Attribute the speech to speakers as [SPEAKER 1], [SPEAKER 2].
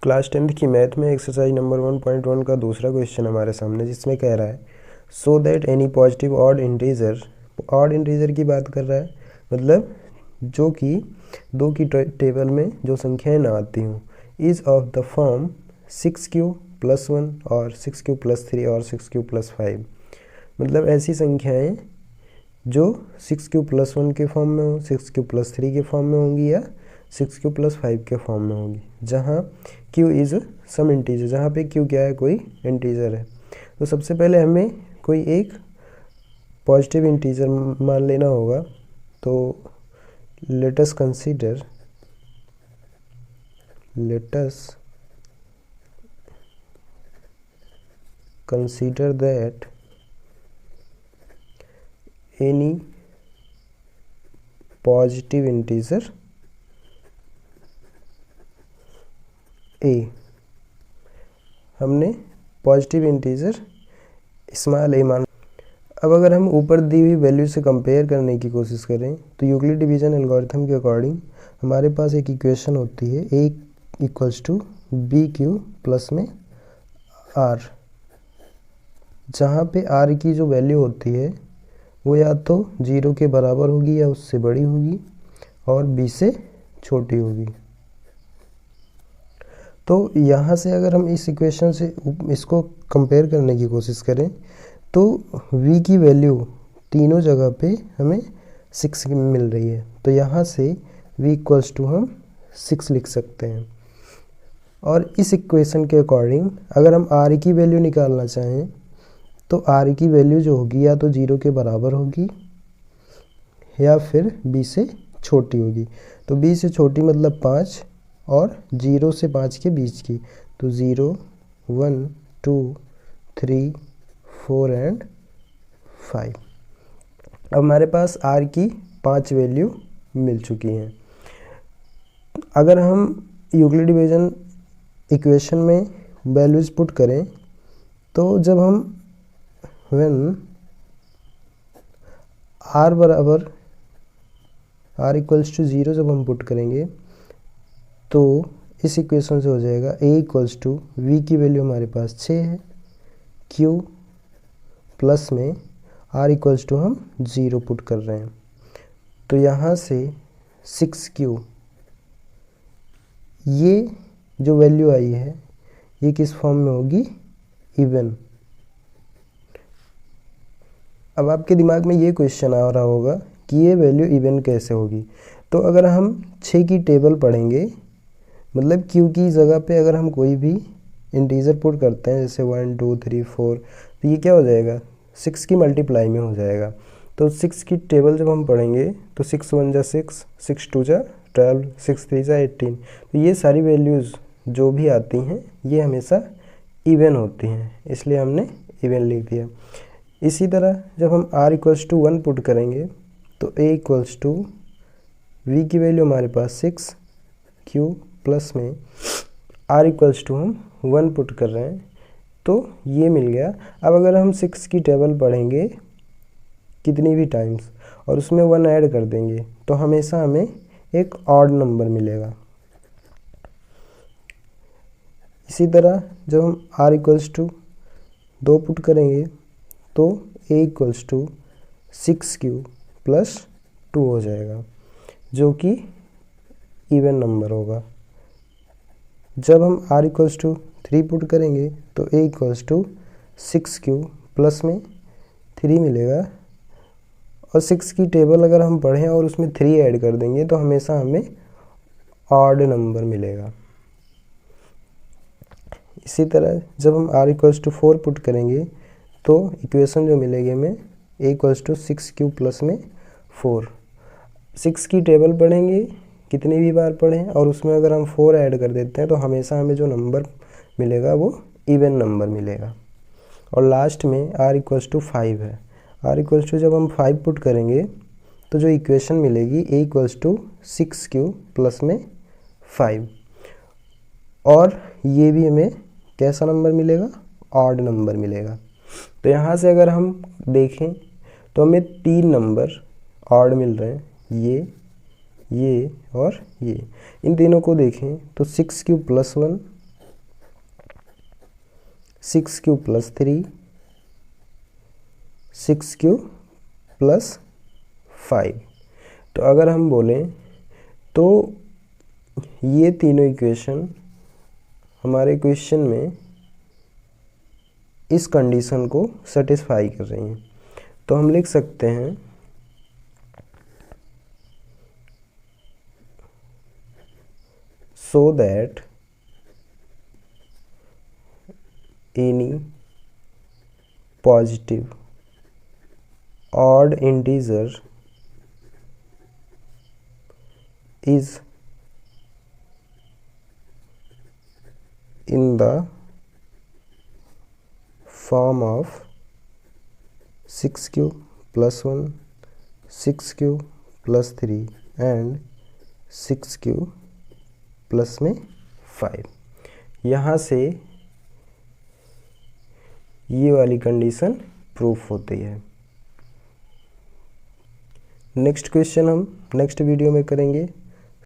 [SPEAKER 1] Class 10th की math में exercise number 1.1 का दूसरा क्वेश्चन हमारे सामने, जिसमें कह रहा है so that any positive odd integer की बात कर रहा है, मतलब जो कि दो की टेबल में जो संख्याएं ना आती हों, is of the form 6q+1 और 6q+3 और 6q+5। मतलब ऐसी संख्याएं जो 6q+1 के फॉर्म में हो, 6q+3 के फॉर्म में होंगी या 6q+5 के फॉर्म में होंगी, जहाँ q इज़ सम इंटीजर, जहाँ पे q क्या है, कोई इंटीजर है। तो सबसे पहले हमें कोई एक पॉजिटिव इंटीजर मान लेना होगा। तो let us consider that any positive integer a, हमने पॉजिटिव इंटीजर स्मॉल a मान। अब अगर हम ऊपर दी हुई वैल्यू से कंपेयर करने की कोशिश करें तो यूक्लिड डिवीजन एल्गोरिथम के अकॉर्डिंग हमारे पास एक इक्वेशन होती है a = bq प्लस में r, जहाँ पे r की जो वैल्यू होती है वो या तो 0 के बराबर होगी या उससे बड़ी होगी और b से छोटी होगी। तो यहाँ से अगर हम इस इक्वेशन से इसको कंपेयर करने की कोशिश करें तो v की वैल्यू तीनों जगह पे हमें 6 मिल रही है। तो यहाँ से v = हम 6 लिख सकते हैं। और इस इक्वेशन के अकॉर्डिंग अगर हम r की वैल्यू निकालना चाहें तो r की वैल्यू जो होगी या तो 0 के बराबर होगी या फिर b से छोटी होगी। तो b से छोटी मतलब 5 और 0 से 5 के बीच की, तो 0, 1, 2, 3, 4 एंड 5। अब हमारे पास r की 5 वैल्यू मिल चुकी हैं। अगर हम यूक्लिड डिवीजन इक्वेशन में वैल्यूज पुट करें तो जब हम व्हेन r = 0 जब हम पुट करेंगे तो इस इक्वेशन से हो जाएगा a = v की वैल्यू हमारे पास 6 है, q प्लस में r = हम 0 पुट कर रहे हैं। तो यहाँ से 6q, ये जो वैल्यू आई है ये किस फॉर्म में होगी, इवन। अब आपके दिमाग में ये क्वेश्चन आ रहा होगा कि ये वैल्यू इवन कैसे होगी। तो अगर हम 6 की टेबल पढ़ेंगे, मतलब q की जगह पे अगर हम कोई भी इंटीजर पुट करते हैं जैसे 1, 2, 3, 4, तो ये क्या हो जाएगा, 6 की मल्टीप्लाई में हो जाएगा। तो 6 की टेबल जब हम पढ़ेंगे तो 6 × 1 = 6, 6 × 2 = 12, 6 × 3 = 18। तो ये सारी वैल्यूज़ जो भी आती हैं ये हमेशा इवन होती हैं, इसलिए हमने इवन लिख दिया। इसी तरह जब हम r = 1 पुट करेंगे तो a = v की वैल्यू हमारे पास 6, q प्लस में r = हम 1 पुट कर रहे हैं तो ये मिल गया। अब अगर हम 6 की टेबल पढ़ेंगे कितनी भी टाइम्स और उसमें 1 ऐड कर देंगे तो हमेशा हमें एक ऑड नंबर मिलेगा। इसी तरह जब हम r = 2 पुट करेंगे तो a = 6q + 2 हो जाएगा, जो कि इवन नंबर होगा। जब हम r = 3 पुट करेंगे तो a = 6q प्लस में 3 मिलेगा। और 6 की टेबल अगर हम पढ़ें और उसमें 3 ऐड कर देंगे तो हमेशा हमें ऑड नंबर मिलेगा। इसी तरह जब हम r = 4 पुट करेंगे तो इक्वेशन जो मिलेगी हमें a = 6q प्लस में 4। 6 की टेबल पढ़ेंगे कितनी भी बार पढ़ें और उसमें अगर हम 4 ऐड कर देते हैं तो हमेशा हमें जो नंबर मिलेगा वो इवन नंबर मिलेगा। और लास्ट में r = 5 है। r = जब हम 5 पुट करेंगे तो जो इक्वेशन मिलेगी a = 6q प्लस में 5, और ये भी हमें कैसा नंबर मिलेगा, ऑड नंबर मिलेगा। तो यहाँ से अगर हम देखें तो हमें 3 नंबर ऑड मिल रहे हैं, ये और ये। इन तीनों को देखें तो 6q + 1 6 cube plus 3, 6 cube plus 5। तो अगर हम बोलें तो ये तीनों इक्वेशन हमारे क्वेश्चन में इस कंडीशन को सेटिस्फाई कर रही हैं। तो हम लिख सकते हैं so that any positive odd integer is in the form of 6 cube plus 1, 6 cube plus 3 and 6 cube plus में 5। यहाँ से ये वाली कंडीशन प्रूफ होती है। नेक्स्ट क्वेश्चन हम नेक्स्ट वीडियो में करेंगे।